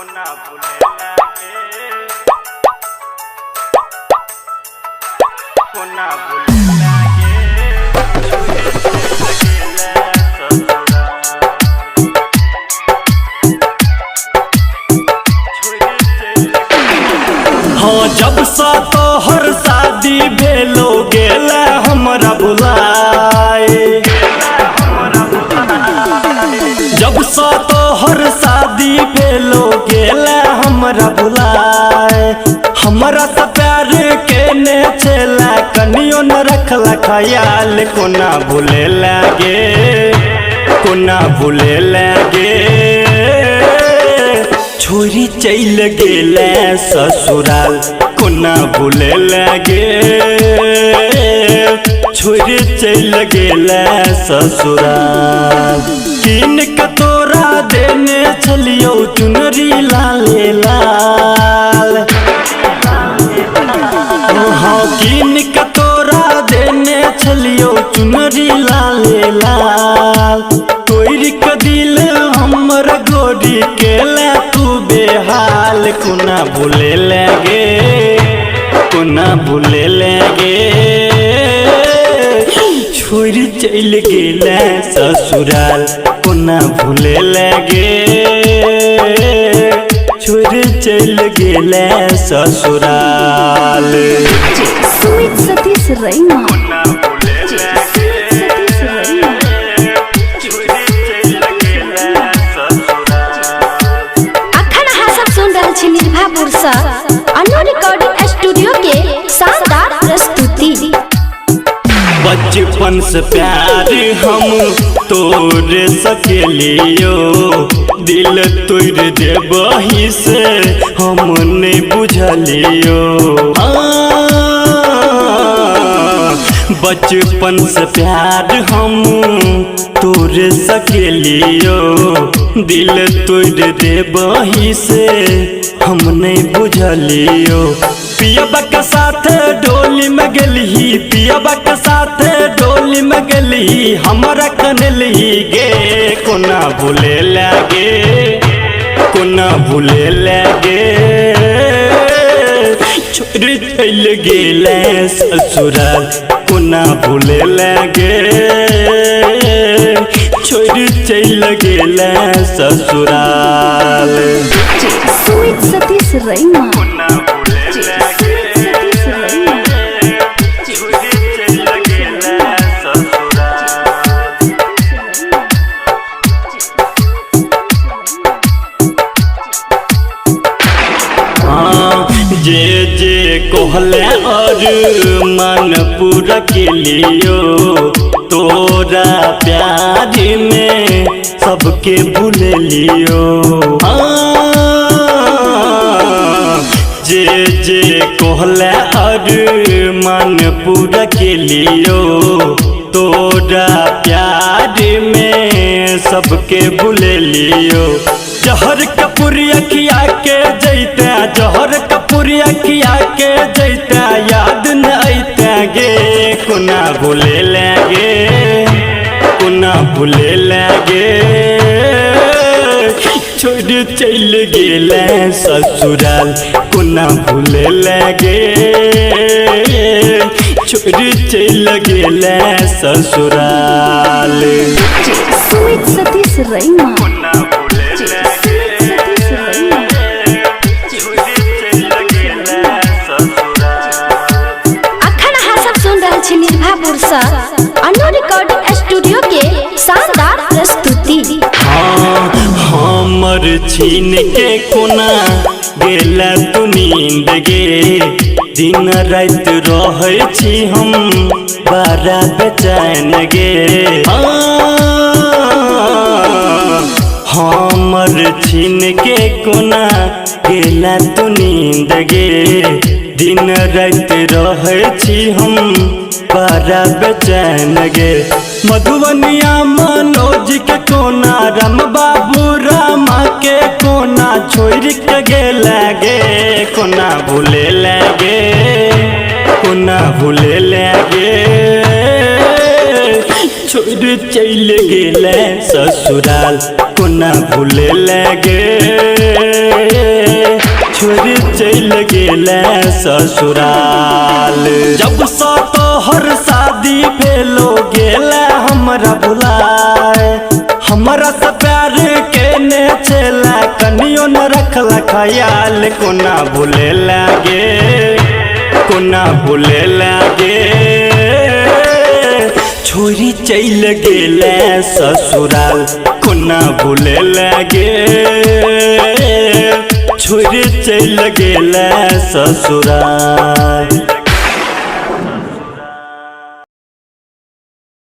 कोना भूले लागे कोना भूले लागे हाँ जब सा तोहर शादी भेलो गेला हमरा बुलाए जब सा तोहर शादी भेलो गेला हमरा बुलाए हमरा से प्यार के ने चला कनियो न रखला ख्याल कोना भूले लागे कोना भूले लागे छोरी चल गेला ससुराल कोना भूले लागे छोरी चल गेला ससुराल किन कतोरा देने छलियो चुनरी लाले लाल हाँ किन कतोरा देने छलियो चुनरी लाले लाल तोरी के दिल हमर गोरी केला तू बेहाल कोना भूले लागे कोना भूले लागे छोरी चल गेला ससुराल कोना भूले लागे छोरी चल गेला ससुराल सुमित सतीश रैना कोना भूले लागे छोरी चल गेला ससुराल। अखन अहाँ सब सुन रहल छी निर्भयपुर से अनु रिकॉर्डिंग स्टूडियो के शानदार प्रस्तुति। बचपन से प्यार हम तोड़ सकेलियो दिल तोड़ देबही से हम नहीं बुझलियो बचपन से प्यार हम तोड़ सकेलियो दिल तोड़ देबही से हम नहीं बुझलियो पियबा के साथ डोली में गेली पियबा के साथ डोली में गेली हमरा कनली गे कोना भूले लागे कोना भूले लागे छोरी चल गेला ससुराल कोना भूले लागे छोरी चल गेला ससुराल। सुमित सतीश रैना कोना भूले लागे छोरी चल गेला ससुराल। जे जे कहले और मन पूरा के लियो तोरा प्यार में सबके भूल लियो जे जे कहले और मन पूरा के लियो तोरा प्यार में सबके भूल लियो जहर कपूरिया खिया के जैता जहर कपूरिया खिया के जैता याद न अइता गे कोना भूले लागे कोना भूले लागे छोड़ चल गेला ससुराल कोना भूले लागे छोड़ चल गेला ससुराल। सुमित सतीश रैना कोना भूले लागे छोड़ चल गेला ससुराल। अखन अहाँ सब सुन रहल छी निर्भयपुर से अनु रिकॉर्डिंग स्टूडियो के शानदार प्रस्तुति। हमर छीन के कोना गेला तू नींद गे दिन रात रहै छी हम बड़ा बेचैन गे हमर छीन के कोना गेला तू नींद गे दिन रात रहै छी हम बड़ा बेचैन गे मधुबनिया मनोज के कोना राम बाबू रामा के कोना छोड़ के गेला गे कोना भूले लागे कोना भूले लागे छोड़ चल गेला ससुराल कोना भूले लागे चल गेला ससुराल। जब सा तोहर शादी भेलो गेला हमरा भुलाए, हमरा से प्यार के ने चला कनियो न रखला ख्याल। कोना भूले लागे, कोना भूले लागे, छोरी चल गेला ससुराल। कोना भूले लागे, छोरी चल गेला ससुराल।